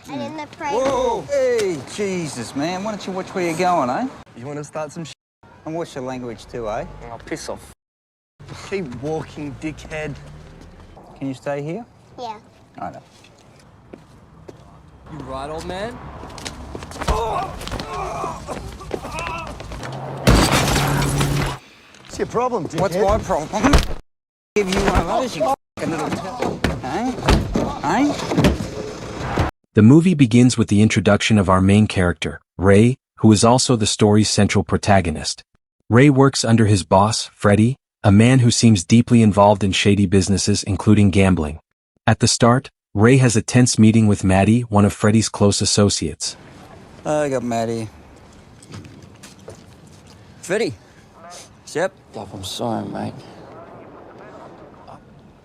And in the prey. Whoa! Hey, Jesus, man. Why don't you watch where you're going, eh? You want to start some And watch your language too, eh? Oh, piss off. Keep walking, dickhead. Can you stay here? Yeah. I know. You right, old man? What's your problem, dickhead? What's my problem? Give you one of those, you fucking little... Eh? Eh? The movie begins with the introduction of our main character, Ray, who is also the story's central protagonist. Ray works under his boss, Freddie, a man who seems deeply involved in shady businesses including gambling. At the start, Ray has a tense meeting with Maddie, one of Freddie's close associates. I got Maddie. Freddie. Yep. Duff, I'm sorry, mate.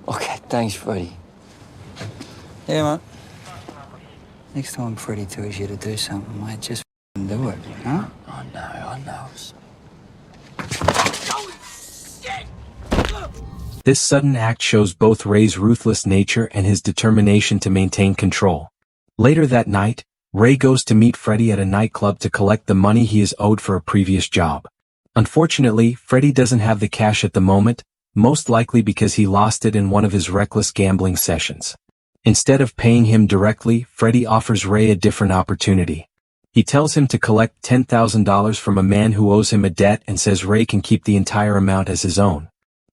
Okay, thanks, Freddie. Yeah, mate. Next time Freddie tells you to do something, mate, just do it, huh? I know. This sudden act shows both Ray's ruthless nature and his determination to maintain control. Later that night, Ray goes to meet Freddie at a nightclub to collect the money he is owed for a previous job. Unfortunately, Freddie doesn't have the cash at the moment, most likely because he lost it in one of his reckless gambling sessions. Instead of paying him directly, Freddie offers Ray a different opportunity. He tells him to collect $10,000 from a man who owes him a debt and says Ray can keep the entire amount as his own.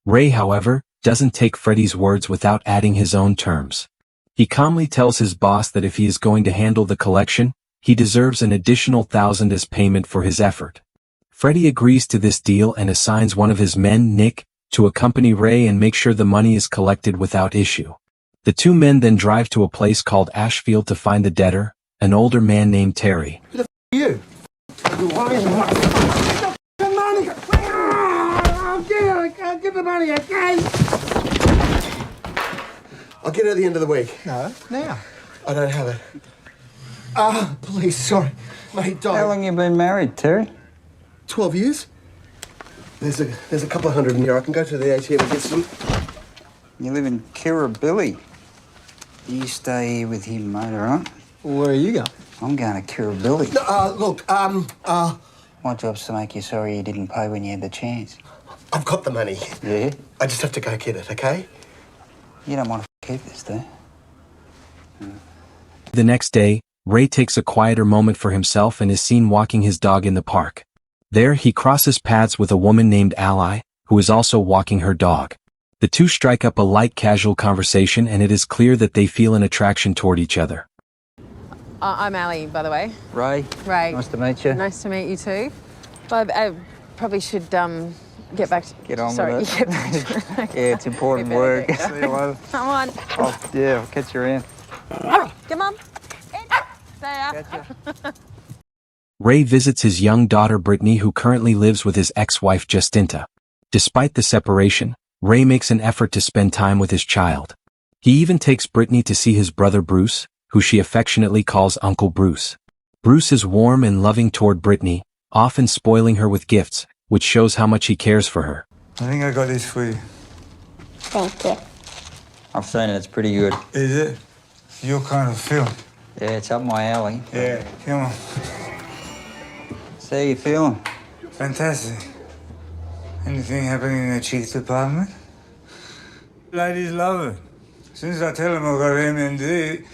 Ray, however, doesn't take Freddie's words without adding his own terms. He calmly tells his boss that if he is going to handle the collection, he deserves an additional $1,000 as payment for his effort. Freddie agrees to this deal and assigns one of his men, Nick, to accompany Ray and make sure the money is collected without issue. The two men then drive to a place called Ashfield to find the debtor, an older man named Terry. Who the you? I'll give the money, okay? I'll get it at the end of the week. No, now. I don't have it. Please, sorry. Mate, don't. How long you been married, Terry? 12 years? There's a couple of hundred in here. I can go to the ATM and get some. You live in Kirribilli. You stay here with him, mate, all right? Where are you going? I'm going to Kirribilli. No, look, My job's to make you sorry you didn't pay when you had the chance. I've got the money. Yeah? I just have to go get it, okay? You don't want to keep this, do you? The next day, Ray takes a quieter moment for himself and is seen walking his dog in the park. There, he crosses paths with a woman named Ally, who is also walking her dog. The two strike up a light, casual conversation, and it is clear that they feel an attraction toward each other. I'm Ali, by the way. Ray? Ray. Nice to meet you. Nice to meet you too. But I probably should get back to... Get on Sorry, with it. get back to it. Yeah, it's important work. See you later. Come on. Oh, yeah, I'll catch you around. Come on. There. Gotcha. Ray visits his young daughter Brittany, who currently lives with his ex-wife Justinta. Despite the separation, Ray makes an effort to spend time with his child. He even takes Brittany to see his brother Bruce, who she affectionately calls Uncle Bruce. Bruce is warm and loving toward Brittany, often spoiling her with gifts, which shows how much he cares for her. I think I got this for you. Thank you. I've seen it, it's pretty good. Is it? It's your kind of film. Yeah, it's up my alley. Yeah, come on. So how you feeling? Fantastic. Anything happening in the cheeks department? Ladies love it. As soon as I tell them I've got MND.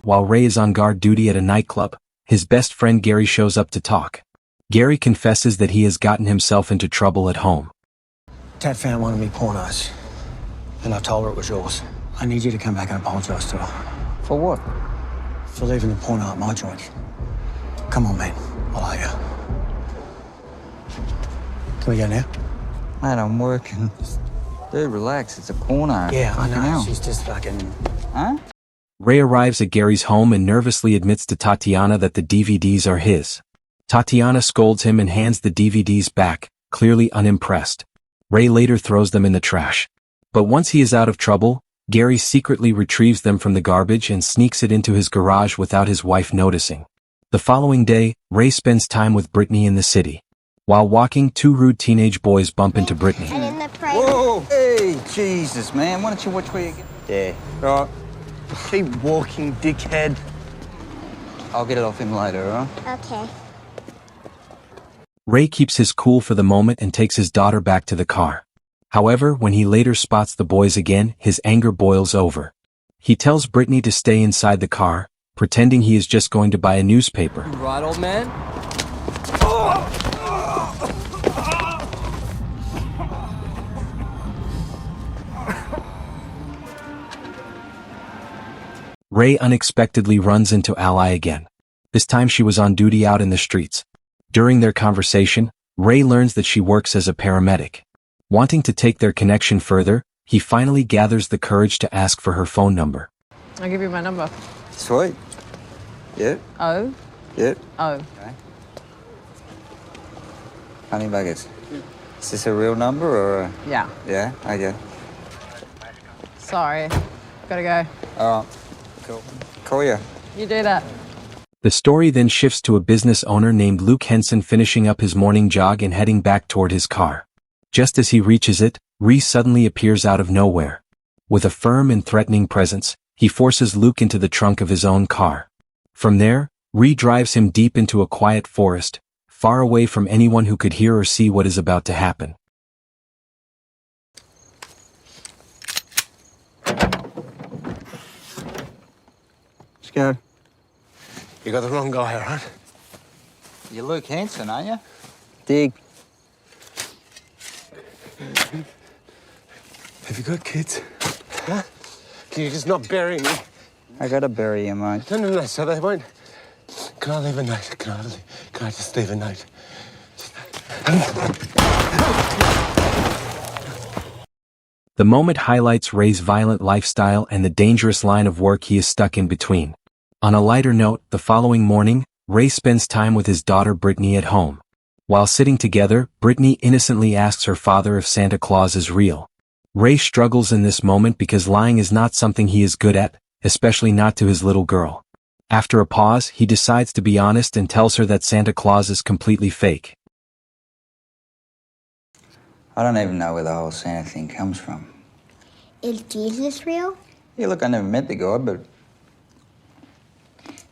While Ray is on guard duty at a nightclub, his best friend Gary shows up to talk. Gary confesses that he has gotten himself into trouble at home. Tat found one of me pornos, and I told her it was yours. I need you to come back and apologise to her. For what? For leaving the porno at my joint. Come on, man. I'll owe you. Can we go now? Mate, I'm working. Dude, relax. It's a porno. Yeah, I Fucking know. hell. She's just fucking... Huh? Ray arrives at Gary's home and nervously admits to Tatiana that the DVDs are his. Tatiana scolds him and hands the DVDs back, clearly unimpressed. Ray later throws them in the trash. But once he is out of trouble, Gary secretly retrieves them from the garbage and sneaks it into his garage without his wife noticing. The following day, Ray spends time with Brittany in the city. While walking, two rude teenage boys bump into Brittany. And in the prey. Whoa! Hey, Jesus, man. Why don't you watch where you get... Yeah. Right. Keep walking, dickhead. I'll get it off him later, all right? Okay. Ray keeps his cool for the moment and takes his daughter back to the car. However, when he later spots the boys again, his anger boils over. He tells Brittany to stay inside the car, pretending he is just going to buy a newspaper. Right, old man? Ray unexpectedly runs into Ally again. This time she was on duty out in the streets. During their conversation, Ray learns that she works as a paramedic. Wanting to take their connection further, he finally gathers the courage to ask for her phone number. I'll give you my number. Sweet. Yeah? Oh, Yeah. oh. Okay. Honey buggers. Is this a real number or a... Yeah. Yeah? Okay. Sorry. Gotta go. All right. Cool. Call ya. You do that. The story then shifts to a business owner named Luke Henson finishing up his morning jog and heading back toward his car. Just as he reaches it, Ree suddenly appears out of nowhere. With a firm and threatening presence, he forces Luke into the trunk of his own car. From there, Ree drives him deep into a quiet forest, far away from anyone who could hear or see what is about to happen. Let's go. You got the wrong guy, all right? You're Luke Hanson, aren't you? Dig. Have you got kids? Huh? Can you just not bury me? I gotta bury you, mate. No, so they won't... Can I leave a note? Can I just leave a note? The moment highlights Ray's violent lifestyle and the dangerous line of work he is stuck in between. On a lighter note, the following morning, Ray spends time with his daughter Brittany at home. While sitting together, Brittany innocently asks her father if Santa Claus is real. Ray struggles in this moment because lying is not something he is good at, especially not to his little girl. After a pause, he decides to be honest and tells her that Santa Claus is completely fake. I don't even know where the whole Santa thing comes from. Is Jesus real? Yeah, look, I never met the guy, but...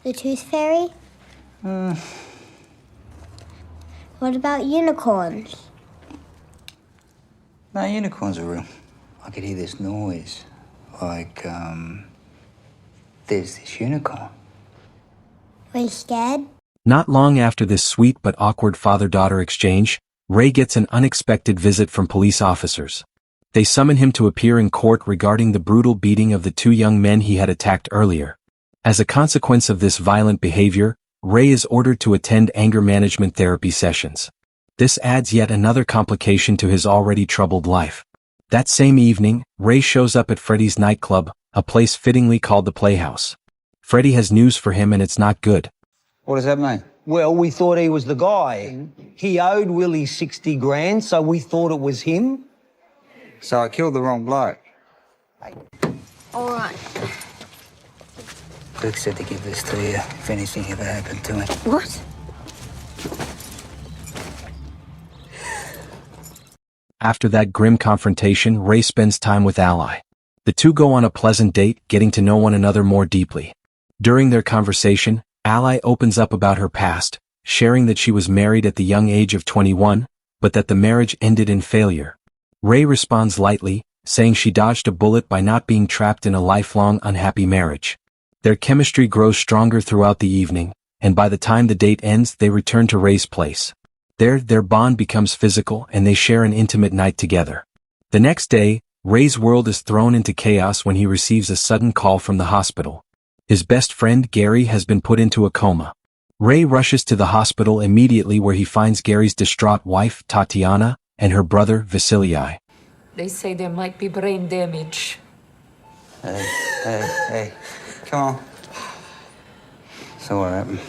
The Tooth Fairy? What about unicorns? No, unicorns are real. I could hear this noise. Like, there's this unicorn. Were you scared? Not long after this sweet but awkward father-daughter exchange, Ray gets an unexpected visit from police officers. They summon him to appear in court regarding the brutal beating of the two young men he had attacked earlier. As a consequence of this violent behavior, Ray is ordered to attend anger management therapy sessions. This adds yet another complication to his already troubled life. That same evening, Ray shows up at Freddy's nightclub, a place fittingly called the Playhouse. Freddy has news for him and it's not good. What does that mean? Well, we thought he was the guy. He owed Willie 60 grand, so we thought it was him. So I killed the wrong bloke. All right. Luke said to give this to you if anything ever happened to him. What? After that grim confrontation, Ray spends time with Ally. The two go on a pleasant date, getting to know one another more deeply. During their conversation, Ally opens up about her past, sharing that she was married at the young age of 21, but that the marriage ended in failure. Ray responds lightly, saying she dodged a bullet by not being trapped in a lifelong unhappy marriage. Their chemistry grows stronger throughout the evening, and by the time the date ends, they return to Ray's place. There, their bond becomes physical and they share an intimate night together. The next day, Ray's world is thrown into chaos when he receives a sudden call from the hospital. His best friend Gary has been put into a coma. Ray rushes to the hospital immediately where he finds Gary's distraught wife, Tatiana, and her brother, Vasily. They say there might be brain damage. Hey, come on. So what happened?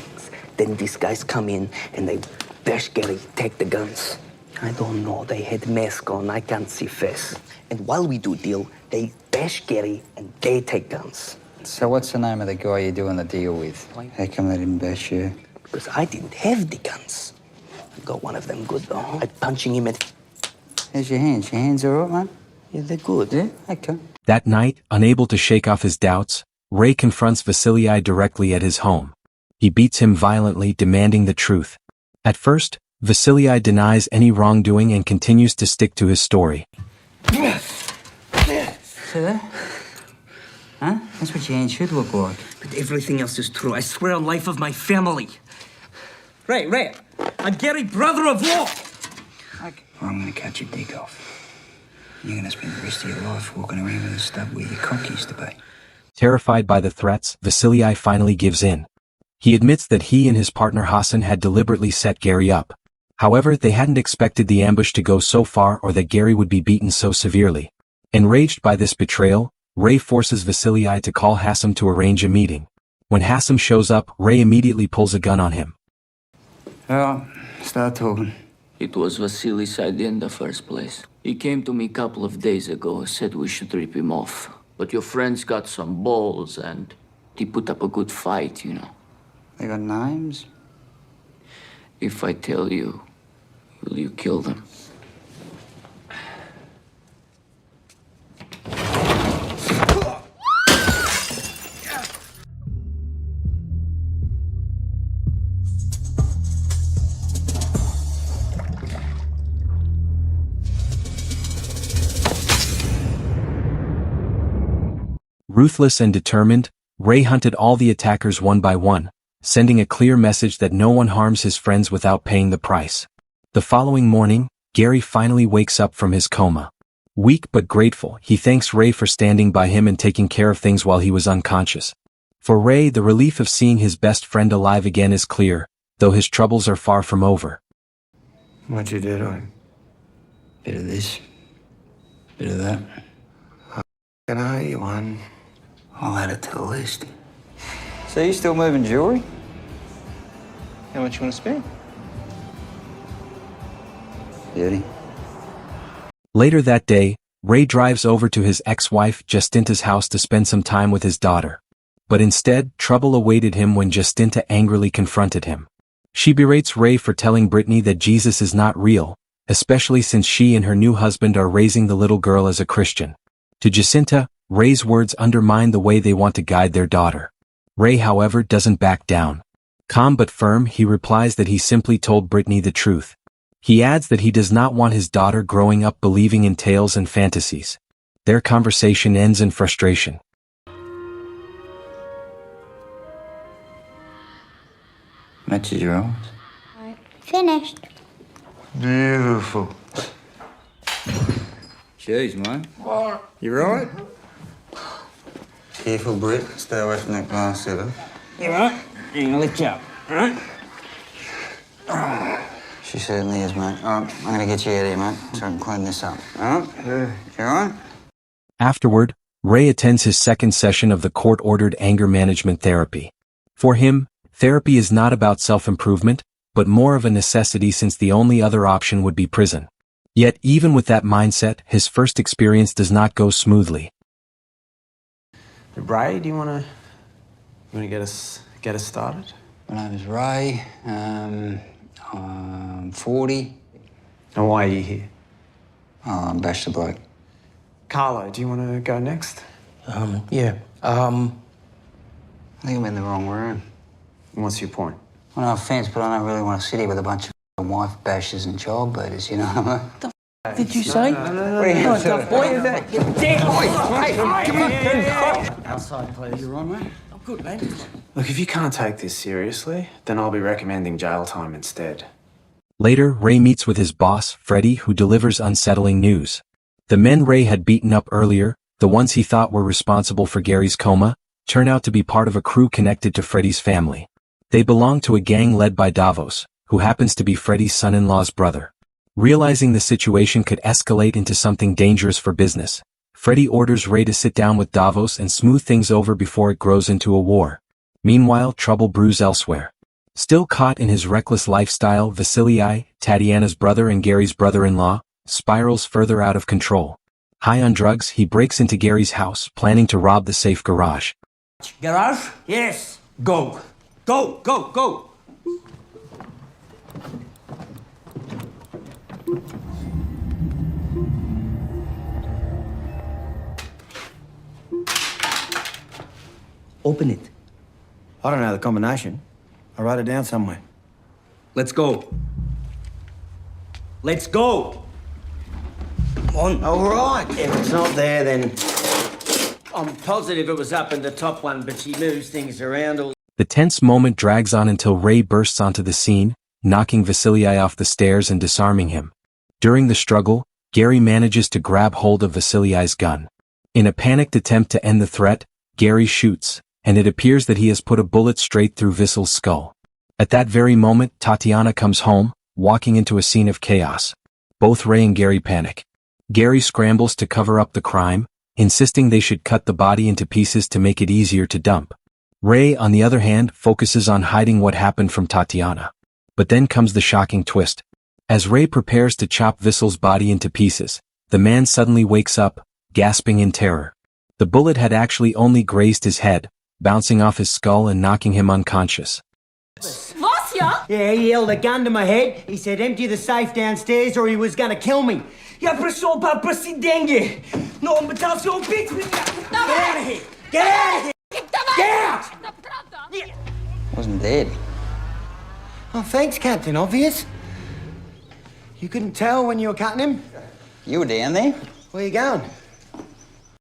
Then these guys come in and they bash Gary, take the guns. I don't know, they had mask on, I can't see face. And while we do deal, they bash Gary and they take guns. So what's the name of the guy you're doing the deal with? How come they didn't bash you? Because I didn't have the guns. I got one of them good though. I'm punching him at... How's your hands? Your hands all right, man? Yeah, they're good. Yeah? Okay. That night, unable to shake off his doubts, Ray confronts Vasily directly at his home. He beats him violently, demanding the truth. At first, Vasily denies any wrongdoing and continues to stick to his story. See that? Huh? That's what your hand should look like. But everything else is true. I swear on life of my family. Ray, I'm Gary, brother-in-law. I'm gonna cut your dick off. You're gonna spend the rest of your life walking around with a stub where your cock used to be. Terrified by the threats, Vasily finally gives in. He admits that he and his partner Hassan had deliberately set Gary up. However, they hadn't expected the ambush to go so far or that Gary would be beaten so severely. Enraged by this betrayal, Ray forces Vasily to call Hassan to arrange a meeting. When Hassan shows up, Ray immediately pulls a gun on him. Well, start talking. It was Vasily's idea in the first place. He came to me a couple of days ago, said we should rip him off. But your friends got some balls and he put up a good fight, you know. They got names? If I tell you, will you kill them? Ruthless and determined, Ray hunted all the attackers one by one, sending a clear message that no one harms his friends without paying the price. The following morning, Gary finally wakes up from his coma. Weak but grateful, he thanks Ray for standing by him and taking care of things while he was unconscious. For Ray, the relief of seeing his best friend alive again is clear, though his troubles are far from over. What'd you do to him? Bit of this, bit of that. Can I owe you one? I'll add it to the list. So you still moving jewelry? How much you want to spend? 30. Later that day, Ray drives over to his ex-wife Jacinta's house to spend some time with his daughter. But instead, trouble awaited him when Jacinta angrily confronted him. She berates Ray for telling Brittany that Jesus is not real, especially since she and her new husband are raising the little girl as a Christian. To Jacinta, Ray's words undermine the way they want to guide their daughter. Ray, however, doesn't back down. Calm but firm, he replies that he simply told Brittany the truth. He adds that he does not want his daughter growing up believing in tales and fantasies. Their conversation ends in frustration. Matches your own. Finished. Beautiful. Jeez, mate. You right? Careful, Britt. Stay away from that glass cellar. You right? I'm gonna lift you up, all right? She certainly is, mate. All right, I'm gonna get you out of here, mate, so I can clean this up. All right? You all right? Afterward, Ray attends his second session of the court-ordered anger management therapy. For him, therapy is not about self-improvement, but more of a necessity since the only other option would be prison. Yet even with that mindset, his first experience does not go smoothly. Ray, do you want to get us started? My name is Ray. I'm 40. And why are you here? I'm Bachelor bloke. Carlo, do you want to go next? Yeah. I think I'm in the wrong room. And what's your point? Well, no offence, but I don't really want to sit here with a bunch of wife bashers and child beaters, you know what I mean? Did you say? No, tough boy. Outside, please. You on, mate? I'm good, man. Look, if you can't take this seriously, then I'll be recommending jail time instead. Later, Ray meets with his boss, Freddie, who delivers unsettling news. The men Ray had beaten up earlier, the ones he thought were responsible for Gary's coma, turn out to be part of a crew connected to Freddie's family. They belong to a gang led by Davos, who happens to be Freddie's son-in-law's brother. Realizing the situation could escalate into something dangerous for business, Freddie orders Ray to sit down with Davos and smooth things over before it grows into a war. Meanwhile, trouble brews elsewhere. Still caught in his reckless lifestyle, Vasily, Tatiana's brother and Gary's brother-in-law, spirals further out of control. High on drugs, he breaks into Gary's house, planning to rob the safe garage. Garage? Yes. Go. Go, go, go. Open it. I don't know the combination. I'll write it down somewhere. Let's go. Let's go! Come on. All right. If it's not there, then I'm positive it was up in the top one, but she moves things around all... The tense moment drags on until Ray bursts onto the scene, knocking Vasily off the stairs and disarming him. During the struggle, Gary manages to grab hold of Vasily's gun. In a panicked attempt to end the threat, Gary shoots, and it appears that he has put a bullet straight through Vasil's skull. At that very moment, Tatiana comes home, walking into a scene of chaos. Both Ray and Gary panic. Gary scrambles to cover up the crime, insisting they should cut the body into pieces to make it easier to dump. Ray, on the other hand, focuses on hiding what happened from Tatiana. But then comes the shocking twist. As Ray prepares to chop Vasil's body into pieces, the man suddenly wakes up, gasping in terror. The bullet had actually only grazed his head, bouncing off his skull and knocking him unconscious. Vasya! Yeah, he held a gun to my head. He said, empty the safe downstairs or he was gonna kill me. Я пришел попросить деньги, но он пытался убить меня. Get out of here! Get out of here! Get out! Wasn't dead. Oh, thanks, Captain Obvious. You couldn't tell when you were cutting him? You were down there? Where you going?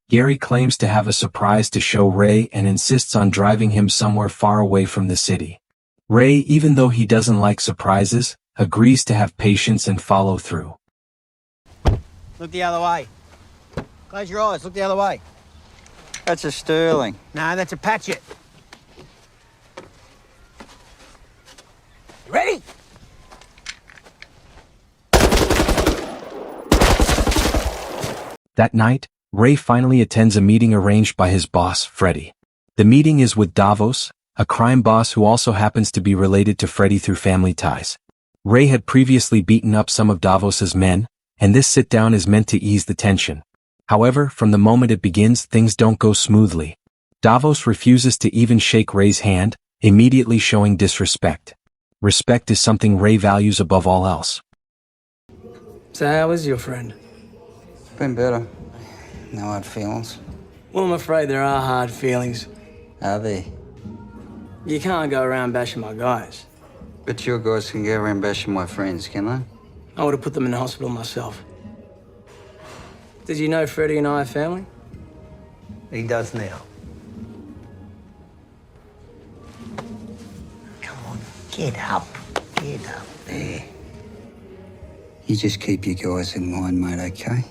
Gary claims to have a surprise to show Ray and insists on driving him somewhere far away from the city. Ray, even though he doesn't like surprises, agrees to have patience and follow through. Look the other way. Close your eyes, look the other way. That's a Sterling. No, that's a Patchett. You ready? That night, Ray finally attends a meeting arranged by his boss, Freddy. The meeting is with Davos, a crime boss who also happens to be related to Freddy through family ties. Ray had previously beaten up some of Davos's men, and this sit-down is meant to ease the tension. However, from the moment it begins, things don't go smoothly. Davos refuses to even shake Ray's hand, immediately showing disrespect. Respect is something Ray values above all else. So how is your friend? Been better. No hard feelings. Well, I'm afraid there are hard feelings. Are there? You can't go around bashing my guys. But your guys can go around bashing my friends, can they? I would have put them in the hospital myself. Did you know Freddie and I are family? He does now. Come on, get up. Get up there. You just keep your guys in line, mate, okay?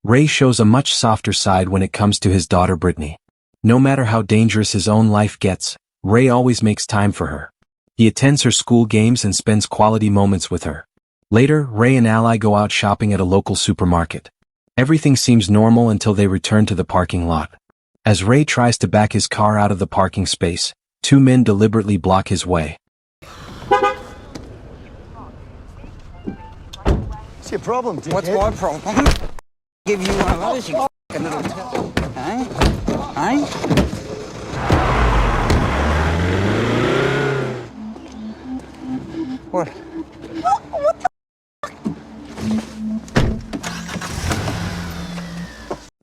Ray shows a much softer side when it comes to his daughter Brittany. No matter how dangerous his own life gets, Ray always makes time for her. He attends her school games and spends quality moments with her. Later, Ray and Ally go out shopping at a local supermarket. Everything seems normal until they return to the parking lot. As Ray tries to back his car out of the parking space, two men deliberately block his way. What's your problem, dickhead? What's my problem? Give you one of those, you f***ing little Hey? Hey? What?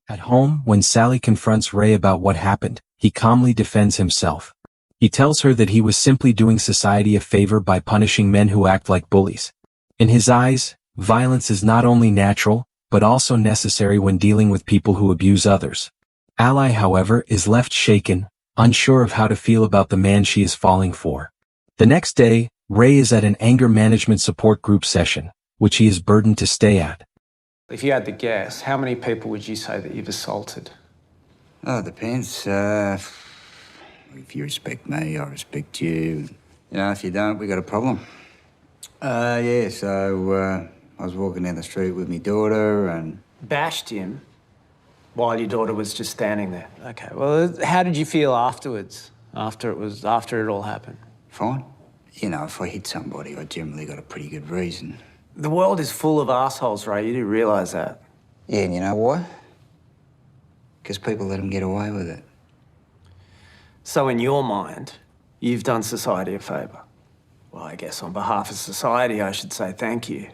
At home, when Sally confronts Ray about what happened, he calmly defends himself. He tells her that he was simply doing society a favor by punishing men who act like bullies. In his eyes, violence is not only natural, but also necessary when dealing with people who abuse others. Ally, however, is left shaken, unsure of how to feel about the man she is falling for. The next day, Ray is at an anger management support group session, which he is burdened to stay at. If you had to guess, how many people would you say that you've assaulted? Oh, it depends. If you respect me, I respect you. You know, if you don't, we got a problem. Yeah, so, I was walking down the street with my daughter and... Bashed him while your daughter was just standing there. Okay, well, how did you feel afterwards, after it all happened? Fine. You know, if I hit somebody, I generally got a pretty good reason. The world is full of assholes, Ray. You do realise that? Yeah, and you know why? Because people let them get away with it. So in your mind, you've done society a favour. Well, I guess on behalf of society, I should say thank you.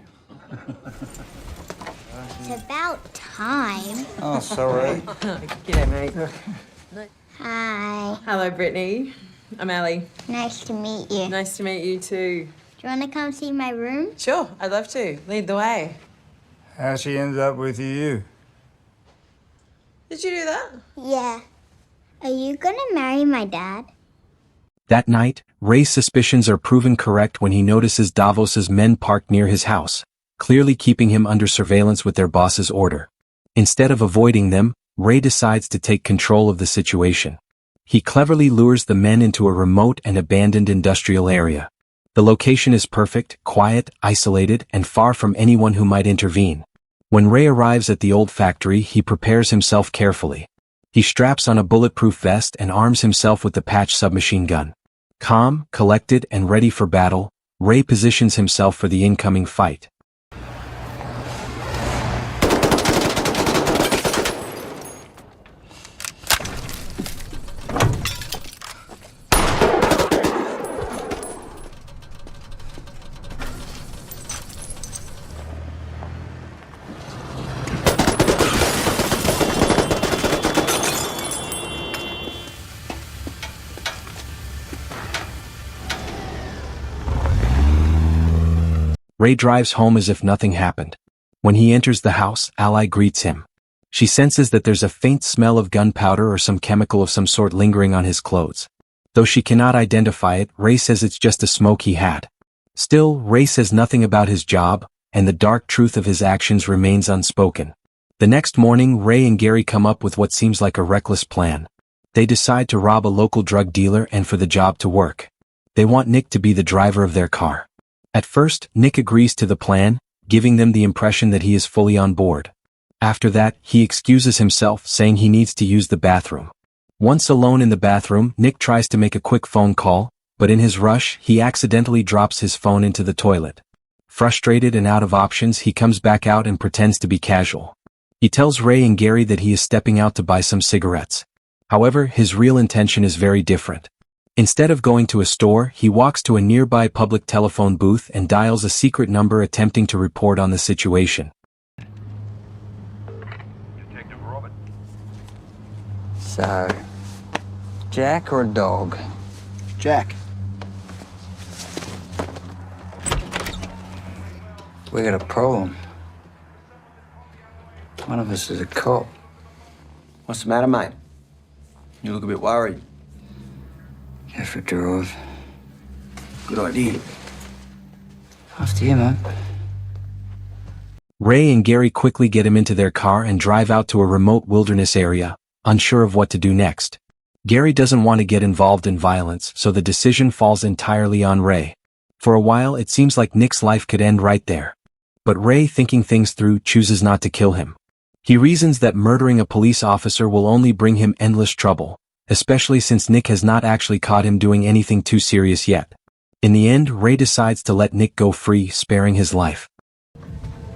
It's about time. Oh, sorry. G'day, mate. Hi. Hello, Brittany. I'm Ali. Nice to meet you. Nice to meet you too. Do you want to come see my room? Sure, I'd love to. Lead the way. How she ended up with you? Did you do that? Yeah. Are you gonna marry my dad? That night, Ray's suspicions are proven correct when he notices Davos's men parked near his house, clearly keeping him under surveillance with their boss's order. Instead of avoiding them, Ray decides to take control of the situation. He cleverly lures the men into a remote and abandoned industrial area. The location is perfect, quiet, isolated, and far from anyone who might intervene. When Ray arrives at the old factory, he prepares himself carefully. He straps on a bulletproof vest and arms himself with the patch submachine gun. Calm, collected, and ready for battle, Ray positions himself for the incoming fight. Ray drives home as if nothing happened. When he enters the house, Ally greets him. She senses that there's a faint smell of gunpowder or some chemical of some sort lingering on his clothes. Though she cannot identify it, Ray says it's just a smoke he had. Still, Ray says nothing about his job, and the dark truth of his actions remains unspoken. The next morning, Ray and Gary come up with what seems like a reckless plan. They decide to rob a local drug dealer and for the job to work. They want Nick to be the driver of their car. At first, Nick agrees to the plan, giving them the impression that he is fully on board. After that, he excuses himself, saying he needs to use the bathroom. Once alone in the bathroom, Nick tries to make a quick phone call, but in his rush, he accidentally drops his phone into the toilet. Frustrated and out of options, he comes back out and pretends to be casual. He tells Ray and Gary that he is stepping out to buy some cigarettes. However, his real intention is very different. Instead of going to a store, he walks to a nearby public telephone booth and dials a secret number attempting to report on the situation. Detective Robert. So, Jack or a dog? Jack. We got a problem. One of us is a cop. What's the matter, mate? You look a bit worried. Go for a drive. Good idea. After you, mate. Ray and Gary quickly get him into their car and drive out to a remote wilderness area, unsure of what to do next. Gary doesn't want to get involved in violence, so the decision falls entirely on Ray. For a while, it seems like Nick's life could end right there. But Ray, thinking things through, chooses not to kill him. He reasons that murdering a police officer will only bring him endless trouble, especially since Nick has not actually caught him doing anything too serious yet. In the end, Ray decides to let Nick go free, sparing his life.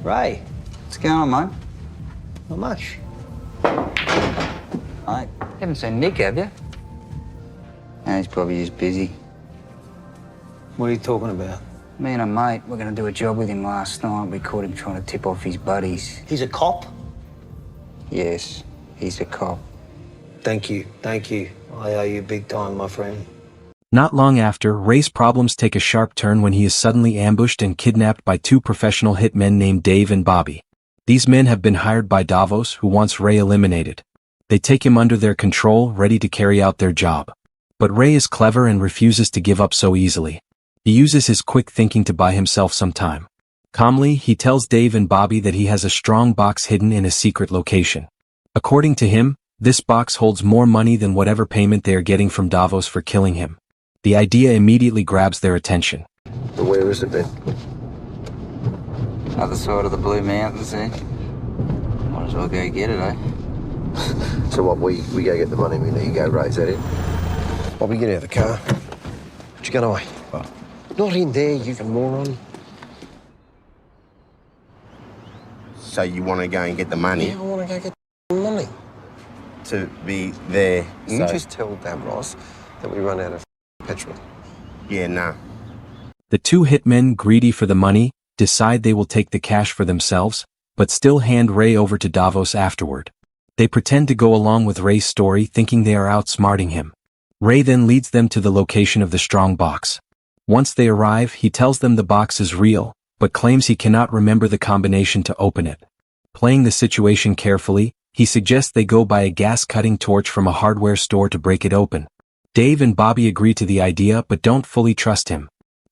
Ray, what's going on, mate? Not much. I haven't seen Nick, have you? No, he's probably just busy. What are you talking about? Me and a mate were going to do a job with him last night. We caught him trying to tip off his buddies. He's a cop? Yes, he's a cop. Thank you. I owe you big time, my friend. Not long after, Ray's problems take a sharp turn when he is suddenly ambushed and kidnapped by two professional hitmen named Dave and Bobby. These men have been hired by Davos, who wants Ray eliminated. They take him under their control, ready to carry out their job. But Ray is clever and refuses to give up so easily. He uses his quick thinking to buy himself some time. Calmly, he tells Dave and Bobby that he has a strong box hidden in a secret location. According to him, this box holds more money than whatever payment they are getting from Davos for killing him. The idea immediately grabs their attention. But where is it then? Other side of the Blue Mountains, eh? Might as well go get it, eh? So what, we go get the money, we let you go raise that in? Bobby, get out of the car. What you going away? What? Not in there, you moron. So you want to go and get the money? Yeah, I want to go get the money. To be there. You just tell Davros that we run out of petrol. Yeah, nah. The two hitmen, greedy for the money, decide they will take the cash for themselves, but still hand Ray over to Davos afterward. They pretend to go along with Ray's story, thinking they are outsmarting him. Ray then leads them to the location of the strong box. Once they arrive, he tells them the box is real, but claims he cannot remember the combination to open it. Playing the situation carefully, he suggests they go buy a gas-cutting torch from a hardware store to break it open. Dave and Bobby agree to the idea but don't fully trust him.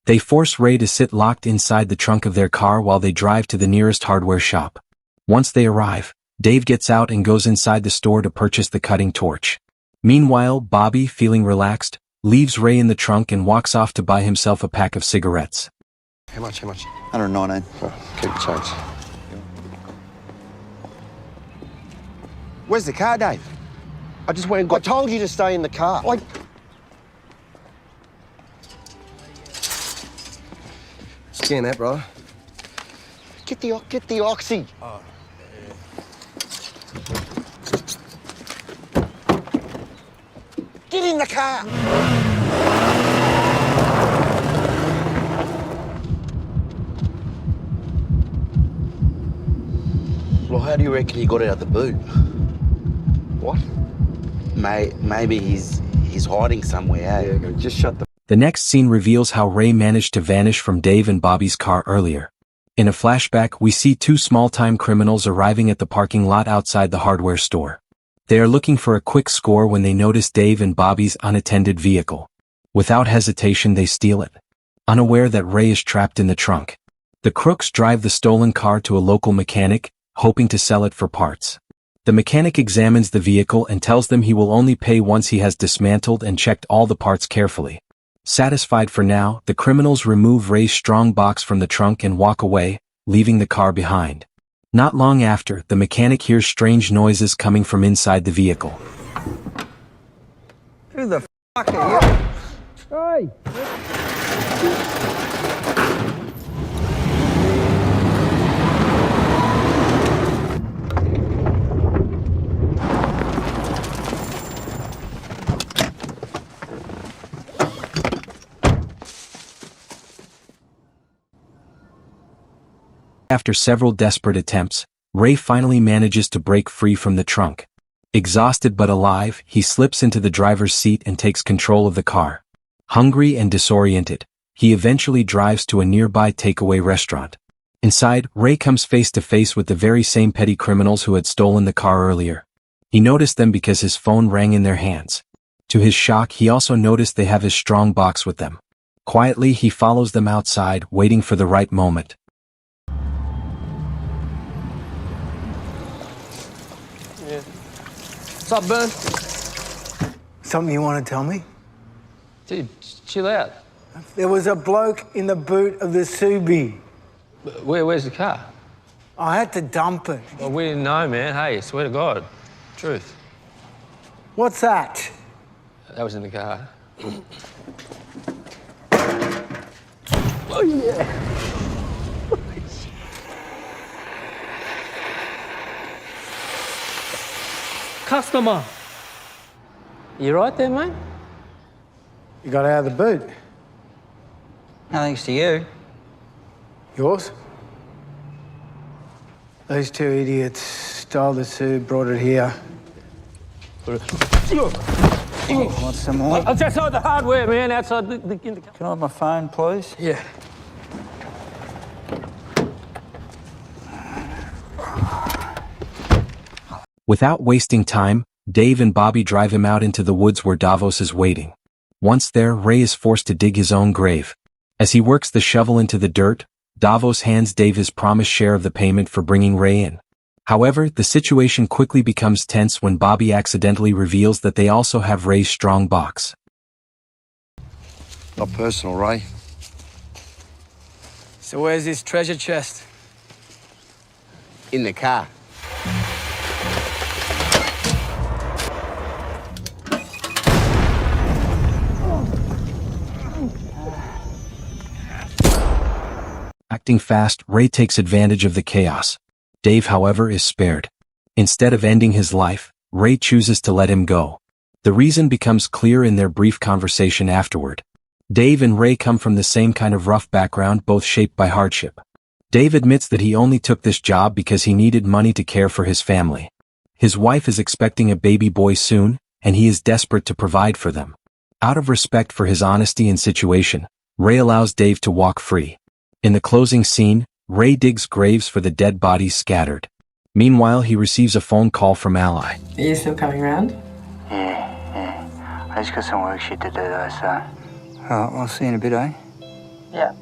They force Ray to sit locked inside the trunk of their car while they drive to the nearest hardware shop. Once they arrive, Dave gets out and goes inside the store to purchase the cutting torch. Meanwhile, Bobby, feeling relaxed, leaves Ray in the trunk and walks off to buy himself a pack of cigarettes. How much? 119. Oh, keep the change. Where's the car, Dave? I just went and got... I told you to stay in the car. Scan that, brother. Get the oxy. Oh. Get in the car! Well, how do you reckon he got out the boot? What? Maybe he's hiding somewhere, eh? Yeah, just shut the... The next scene reveals how Ray managed to vanish from Dave and Bobby's car earlier. In a flashback, we see two small-time criminals arriving at the parking lot outside the hardware store. They are looking for a quick score when they notice Dave and Bobby's unattended vehicle. Without hesitation, they steal it, unaware that Ray is trapped in the trunk. The crooks drive the stolen car to a local mechanic, hoping to sell it for parts. The mechanic examines the vehicle and tells them he will only pay once he has dismantled and checked all the parts carefully. Satisfied for now, the criminals remove Ray's strong box from the trunk and walk away, leaving the car behind. Not long after, the mechanic hears strange noises coming from inside the vehicle. Who the fuck are you? Hey! After several desperate attempts, Ray finally manages to break free from the trunk. Exhausted but alive, he slips into the driver's seat and takes control of the car. Hungry and disoriented, he eventually drives to a nearby takeaway restaurant. Inside, Ray comes face to face with the very same petty criminals who had stolen the car earlier. He noticed them because his phone rang in their hands. To his shock, he also noticed they have his strong box with them. Quietly, he follows them outside, waiting for the right moment. What's up, Burn? Something you want to tell me? Dude, chill out. There was a bloke in the boot of the Subi. Where's the car? I had to dump it. Well, we didn't know, man. Hey, swear to God. Truth. What's that? That was in the car. Oh, yeah. Customer. You right there, mate? You got out of the boot. No thanks to you. Yours? Those two idiots stole the suit, brought it here. Want some more? It's outside the hardware, man. Outside the... Can I have my phone, please? Yeah. Without wasting time, Dave and Bobby drive him out into the woods where Davos is waiting. Once there, Ray is forced to dig his own grave. As he works the shovel into the dirt, Davos hands Dave his promised share of the payment for bringing Ray in. However, the situation quickly becomes tense when Bobby accidentally reveals that they also have Ray's strong box. Not personal, Ray. So where's this treasure chest? In the car. Acting fast, Ray takes advantage of the chaos. Dave, however, is spared. Instead of ending his life, Ray chooses to let him go. The reason becomes clear in their brief conversation afterward. Dave and Ray come from the same kind of rough background, both shaped by hardship. Dave admits that he only took this job because he needed money to care for his family. His wife is expecting a baby boy soon, and he is desperate to provide for them. Out of respect for his honesty and situation, Ray allows Dave to walk free. In the closing scene, Ray digs graves for the dead bodies scattered. Meanwhile, he receives a phone call from Ally. Are you still coming round? Yeah. I just got some work shit to do though, so... Alright, I'll see you in a bit, eh? Yeah.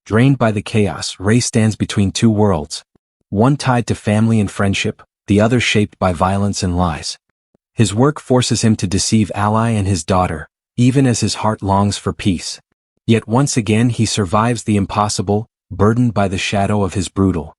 Drained by the chaos, Ray stands between two worlds. One tied to family and friendship, the other shaped by violence and lies. His work forces him to deceive Ally and his daughter, even as his heart longs for peace. Yet once again he survives the impossible, burdened by the shadow of his brutal